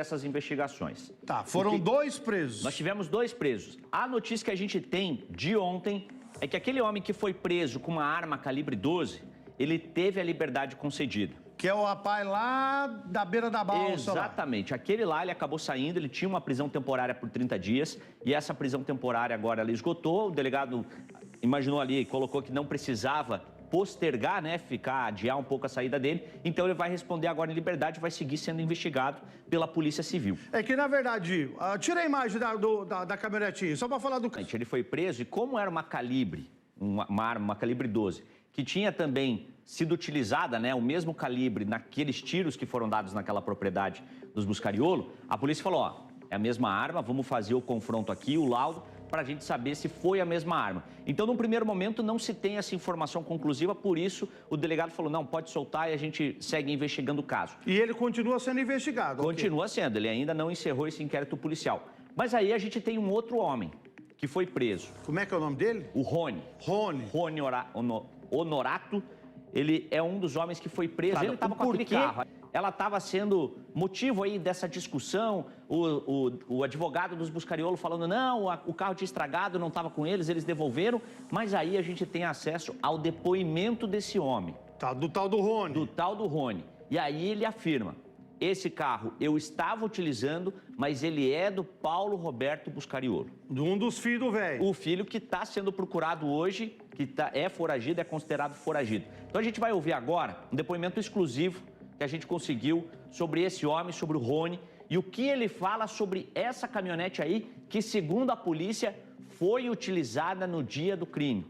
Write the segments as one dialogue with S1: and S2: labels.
S1: essas investigações.
S2: Tá, foram dois presos.
S1: Nós tivemos 2 presos. A notícia que a gente tem de ontem é que aquele homem que foi preso com uma arma calibre 12, ele teve a liberdade concedida.
S2: Que é o rapaz lá da beira da balsa.
S1: Exatamente. Aquele lá, ele acabou saindo, ele tinha uma prisão temporária por 30 dias, e essa prisão temporária agora ela esgotou. O delegado imaginou ali, colocou que não precisava postergar, né, adiar um pouco a saída dele. Então ele vai responder agora em liberdade, vai seguir sendo investigado pela Polícia Civil.
S2: É que, na verdade, tira a imagem da caminhonetinha, só para falar do...
S1: Ele foi preso e como era uma calibre, uma arma, uma calibre 12, que tinha também sido utilizada, né, o mesmo calibre naqueles tiros que foram dados naquela propriedade dos Buscariolo, a polícia falou, ó, é a mesma arma, vamos fazer o confronto aqui, o laudo, para a gente saber se foi a mesma arma. Então, num primeiro momento, não se tem essa informação conclusiva, por isso o delegado falou, não, pode soltar e a gente segue investigando o caso.
S2: E ele continua sendo investigado.
S1: Continua sendo, ele ainda não encerrou esse inquérito policial. Mas aí a gente tem um outro homem que foi preso.
S2: Como é que é o nome dele?
S1: O Rony.
S2: Rony.
S1: Rony Honorato. Ele é um dos homens que foi preso. Ele estava com aquele carro. Ela estava sendo motivo aí dessa discussão. O advogado dos Buscariolo falando, não, o carro tinha estragado, não estava com eles, eles devolveram. Mas aí a gente tem acesso ao depoimento desse homem.
S2: Tá, do tal do Rony.
S1: Do tal do Rony. E aí ele afirma, esse carro eu estava utilizando, mas ele é do Paulo Roberto Buscariolo.
S2: De um dos filhos do velho.
S1: O filho que está sendo procurado hoje, que é foragido, é considerado foragido. Então a gente vai ouvir agora um depoimento exclusivo que a gente conseguiu sobre esse homem, sobre o Rony, e o que ele fala sobre essa caminhonete aí, que segundo a polícia, foi utilizada no dia do crime.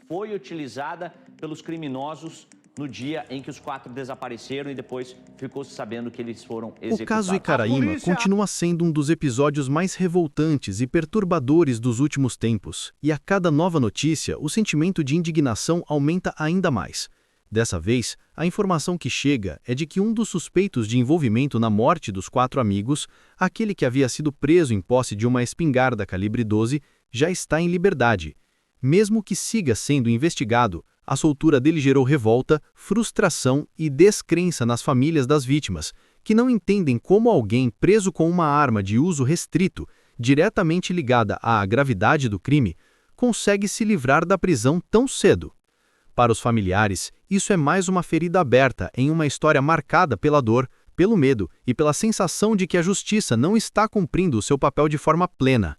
S1: Foi utilizada pelos criminosos no dia em que os 4 desapareceram e depois ficou-se sabendo que eles foram executados.
S3: O caso Icaraíma continua sendo um dos episódios mais revoltantes e perturbadores dos últimos tempos, e a cada nova notícia, o sentimento de indignação aumenta ainda mais. Dessa vez, a informação que chega é de que um dos suspeitos de envolvimento na morte dos 4 amigos, aquele que havia sido preso em posse de uma espingarda calibre 12, já está em liberdade. Mesmo que siga sendo investigado, a soltura dele gerou revolta, frustração e descrença nas famílias das vítimas, que não entendem como alguém preso com uma arma de uso restrito, diretamente ligada à gravidade do crime, consegue se livrar da prisão tão cedo. Para os familiares, isso é mais uma ferida aberta em uma história marcada pela dor, pelo medo e pela sensação de que a justiça não está cumprindo o seu papel de forma plena.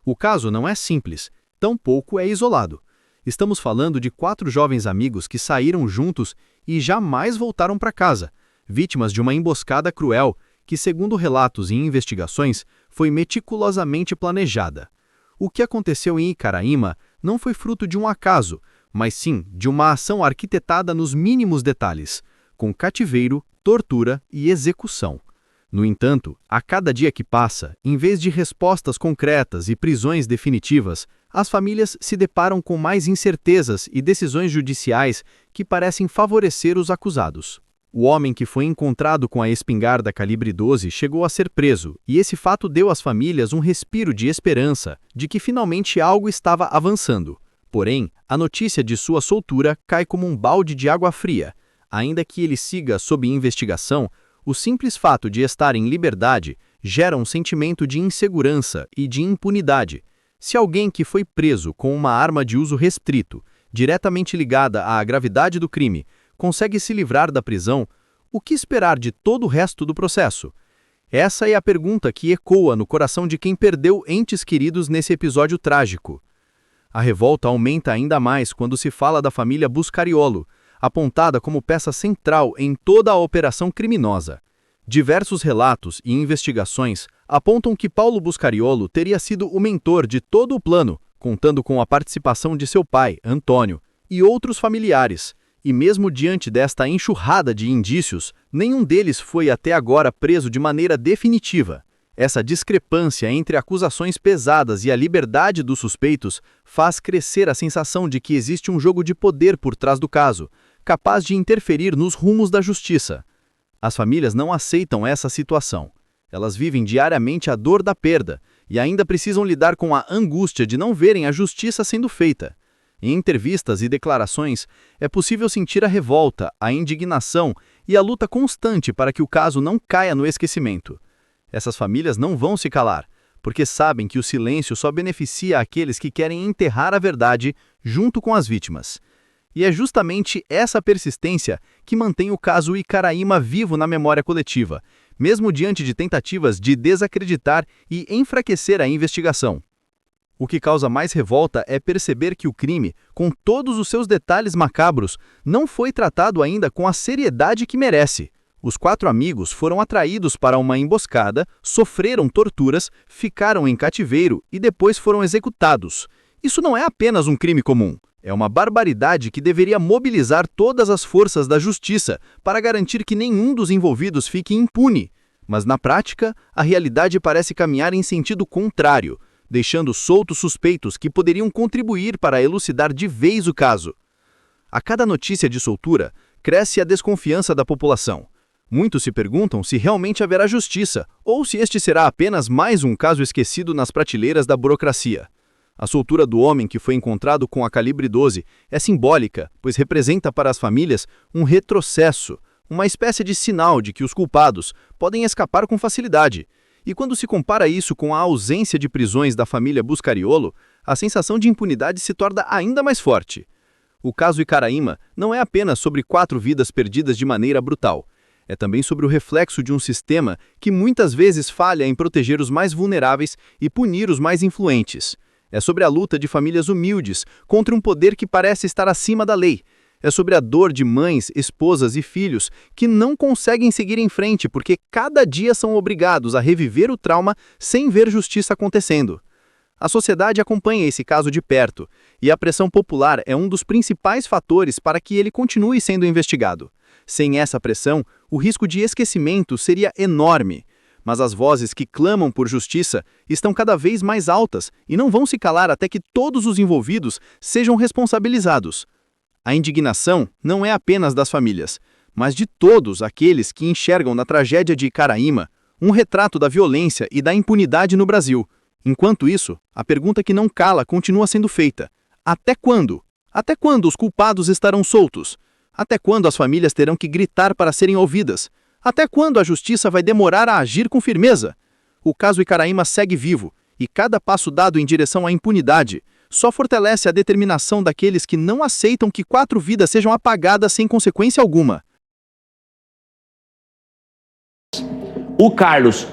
S3: O caso não é simples, tampouco é isolado. Estamos falando de 4 jovens amigos que saíram juntos e jamais voltaram para casa, vítimas de uma emboscada cruel que, segundo relatos e investigações, foi meticulosamente planejada. O que aconteceu em Icaraíma não foi fruto de um acaso, mas sim de uma ação arquitetada nos mínimos detalhes, com cativeiro, tortura e execução. No entanto, a cada dia que passa, em vez de respostas concretas e prisões definitivas, as famílias se deparam com mais incertezas e decisões judiciais que parecem favorecer os acusados. O homem que foi encontrado com a espingarda calibre 12 chegou a ser preso, e esse fato deu às famílias um respiro de esperança de que finalmente algo estava avançando. Porém, a notícia de sua soltura cai como um balde de água fria. Ainda que ele siga sob investigação, o simples fato de estar em liberdade gera um sentimento de insegurança e de impunidade. Se alguém que foi preso com uma arma de uso restrito, diretamente ligada à gravidade do crime, consegue se livrar da prisão, o que esperar de todo o resto do processo? Essa é a pergunta que ecoa no coração de quem perdeu entes queridos nesse episódio trágico. A revolta aumenta ainda mais quando se fala da família Buscariolo, apontada como peça central em toda a operação criminosa. Diversos relatos e investigações apontam que Paulo Buscariolo teria sido o mentor de todo o plano, contando com a participação de seu pai, Antônio, e outros familiares. E mesmo diante desta enxurrada de indícios, nenhum deles foi até agora preso de maneira definitiva. Essa discrepância entre acusações pesadas e a liberdade dos suspeitos faz crescer a sensação de que existe um jogo de poder por trás do caso, capaz de interferir nos rumos da justiça. As famílias não aceitam essa situação. Elas vivem diariamente a dor da perda e ainda precisam lidar com a angústia de não verem a justiça sendo feita. Em entrevistas e declarações, é possível sentir a revolta, a indignação e a luta constante para que o caso não caia no esquecimento. Essas famílias não vão se calar, porque sabem que o silêncio só beneficia aqueles que querem enterrar a verdade junto com as vítimas. E é justamente essa persistência que mantém o caso Icaraíma vivo na memória coletiva, mesmo diante de tentativas de desacreditar e enfraquecer a investigação. O que causa mais revolta é perceber que o crime, com todos os seus detalhes macabros, não foi tratado ainda com a seriedade que merece. Os 4 amigos foram atraídos para uma emboscada, sofreram torturas, ficaram em cativeiro e depois foram executados. Isso não é apenas um crime comum. É uma barbaridade que deveria mobilizar todas as forças da justiça para garantir que nenhum dos envolvidos fique impune. Mas, na prática, a realidade parece caminhar em sentido contrário, deixando soltos suspeitos que poderiam contribuir para elucidar de vez o caso. A cada notícia de soltura, cresce a desconfiança da população. Muitos se perguntam se realmente haverá justiça ou se este será apenas mais um caso esquecido nas prateleiras da burocracia. A soltura do homem que foi encontrado com a calibre 12 é simbólica, pois representa para as famílias um retrocesso, uma espécie de sinal de que os culpados podem escapar com facilidade. E quando se compara isso com a ausência de prisões da família Buscariolo, a sensação de impunidade se torna ainda mais forte. O caso Icaraíma não é apenas sobre 4 vidas perdidas de maneira brutal. É também sobre o reflexo de um sistema que muitas vezes falha em proteger os mais vulneráveis e punir os mais influentes. É sobre a luta de famílias humildes contra um poder que parece estar acima da lei. É sobre a dor de mães, esposas e filhos que não conseguem seguir em frente porque cada dia são obrigados a reviver o trauma sem ver justiça acontecendo. A sociedade acompanha esse caso de perto e a pressão popular é um dos principais fatores para que ele continue sendo investigado. Sem essa pressão, o risco de esquecimento seria enorme. Mas as vozes que clamam por justiça estão cada vez mais altas e não vão se calar até que todos os envolvidos sejam responsabilizados. A indignação não é apenas das famílias, mas de todos aqueles que enxergam na tragédia de Icaraíma um retrato da violência e da impunidade no Brasil. Enquanto isso, a pergunta que não cala continua sendo feita. Até quando? Até quando os culpados estarão soltos? Até quando as famílias terão que gritar para serem ouvidas? Até quando a justiça vai demorar a agir com firmeza? O caso Icaraíma segue vivo, e cada passo dado em direção à impunidade só fortalece a determinação daqueles que não aceitam que 4 vidas sejam apagadas sem consequência alguma.
S1: O Carlos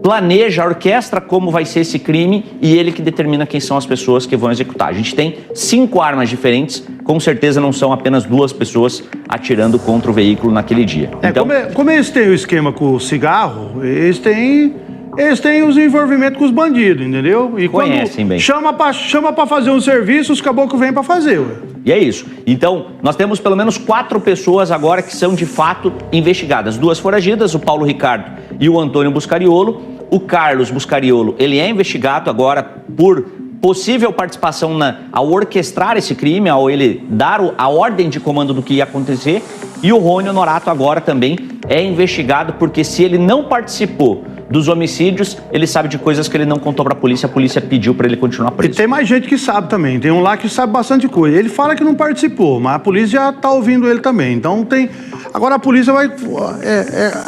S1: planeja, orquestra como vai ser esse crime e ele que determina quem são as pessoas que vão executar. A gente tem 5 armas diferentes, com certeza não são apenas 2 pessoas atirando contra o veículo naquele dia.
S2: Então, como eles têm o esquema com o cigarro, eles têm os envolvimentos com os bandidos, entendeu? E quando
S1: conhecem bem.
S2: Chama pra fazer um serviço, os caboclos vêm pra fazer, ué.
S1: E é isso. Então, nós temos pelo menos 4 pessoas agora que são de fato investigadas. 2 foragidas, o Paulo Ricardo e o Antônio Buscariolo. O Carlos Buscariolo, ele é investigado agora por possível participação ao orquestrar esse crime, ao ele dar a ordem de comando do que ia acontecer. E o Rony Honorato agora também é investigado porque se ele não participou dos homicídios, ele sabe de coisas que ele não contou para a polícia pediu para ele continuar preso.
S2: E tem mais gente que sabe também, tem um lá que sabe bastante coisa. Ele fala que não participou, mas a polícia já tá ouvindo ele também. Então tem... Agora a polícia vai...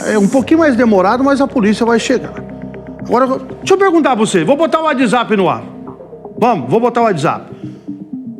S2: É um pouquinho mais demorado, mas a polícia vai chegar. Agora, deixa eu perguntar pra você, vou botar o WhatsApp no ar. Vou botar o WhatsApp.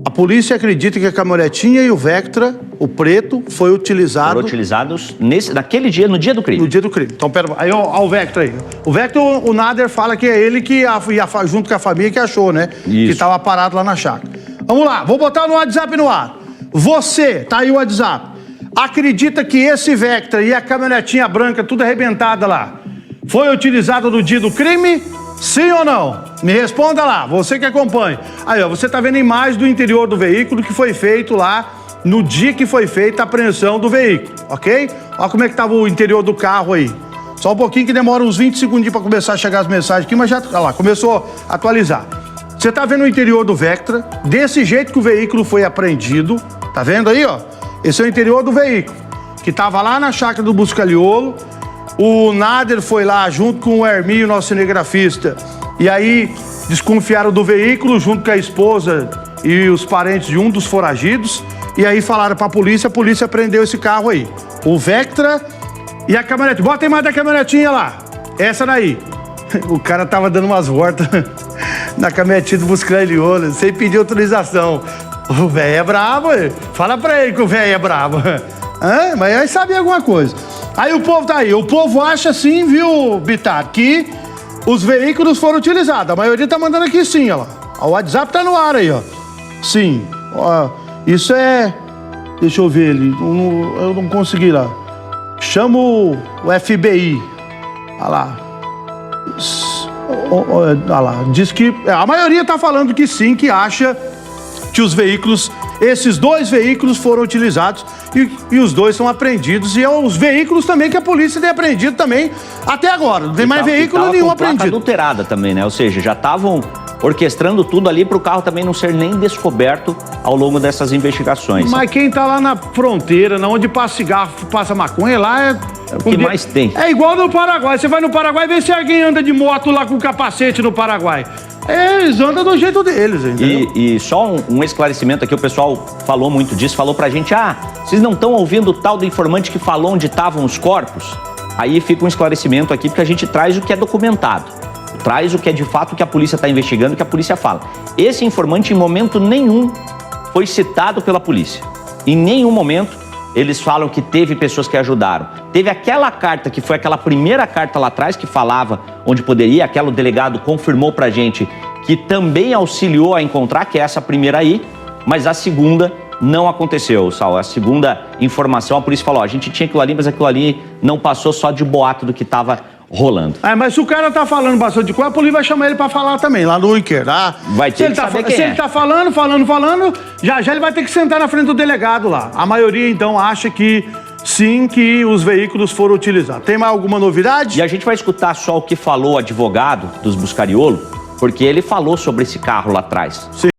S2: A polícia acredita que a caminhonetinha e o Vectra, o preto, foi utilizado...
S1: Foram utilizados naquele dia, no dia do crime.
S2: No dia do crime. Então, pera aí, ó o Vectra aí. O Vectra, o Nader fala que é ele que ia junto com a família que achou, né?
S1: Isso.
S2: Que tava parado lá na chácara. Vamos lá, vou botar no WhatsApp no ar. Você, tá aí o WhatsApp, acredita que esse Vectra e a caminhonetinha branca, tudo arrebentada lá, foi utilizado no dia do crime? Sim ou não? Me responda lá, você que acompanha. Aí, ó, você tá vendo a imagem do interior do veículo que foi feito lá no dia que foi feita a apreensão do veículo, ok? Olha como é que tava o interior do carro aí. Só um pouquinho que demora uns 20 segundinhos para começar a chegar as mensagens aqui, mas já, olha lá, começou a atualizar. Você tá vendo o interior do Vectra, desse jeito que o veículo foi apreendido, tá vendo aí, ó? Esse é o interior do veículo, que tava lá na chácara do Buscariolo. O Nader foi lá junto com o Hermínio, nosso cinegrafista, e aí desconfiaram do veículo junto com a esposa e os parentes de um dos foragidos, e aí falaram pra polícia, a polícia prendeu esse carro aí. O Vectra e a caminhonete. Bota a imagem da caminhonetinha lá. essa daí. O cara tava dando umas voltas na caminhonete do Buscaliolo, sem pedir autorização. O velho é brabo, fala pra ele que o velho é brabo. Mas aí sabia alguma coisa. Aí o povo tá aí, o povo acha sim, viu, Bitar, que os veículos foram utilizados. A maioria tá mandando aqui sim, ó. O WhatsApp tá no ar aí, ó. Sim, ó, isso é... Deixa eu ver ali, eu não consegui lá. Chama o FBI. Olha lá. Olha lá, diz que... A maioria tá falando que sim, que acha que os veículos... Esses 2 veículos foram utilizados e os 2 são apreendidos. E é os veículos também que a polícia tem apreendido também até agora. Não tem mais veículo nenhum apreendido.
S1: Adulterada também, né? Ou seja, já estavam orquestrando tudo ali para o carro também não ser nem descoberto ao longo dessas investigações.
S2: Mas quem tá lá na fronteira, onde passa cigarro, passa maconha, lá é
S1: o que mais tem.
S2: É igual no Paraguai. Você vai no Paraguai e vê se alguém anda de moto lá com capacete no Paraguai. Eles andam do jeito deles, entendeu?
S1: E só um esclarecimento aqui, o pessoal falou muito disso, falou pra gente, vocês não estão ouvindo o tal do informante que falou onde estavam os corpos? Aí fica um esclarecimento aqui, porque a gente traz o que é documentado, traz o que é de fato que a polícia está investigando, que a polícia fala. Esse informante, em momento nenhum, foi citado pela polícia. Em nenhum momento, eles falam que teve pessoas que ajudaram. Teve aquela carta, que foi aquela primeira carta lá atrás, que falava onde poderia, aquele delegado confirmou pra gente que também auxiliou a encontrar, que é essa primeira aí, mas a segunda não aconteceu, Sal. A segunda informação, a polícia falou, a gente tinha aquilo ali, mas aquilo ali não passou, só de boato do que estava rolando.
S2: Mas se o cara tá falando bastante coisa, a polícia vai chamar ele pra falar também, lá no Inquer.
S1: Vai ter que saber quem é.
S2: Se ele tá falando, já ele vai ter que sentar na frente do delegado lá. A maioria, então, acha que sim, que os veículos foram utilizados. Tem mais alguma novidade?
S1: E a gente vai escutar só o que falou o advogado dos Buscariolo, porque ele falou sobre esse carro lá atrás.
S2: Sim.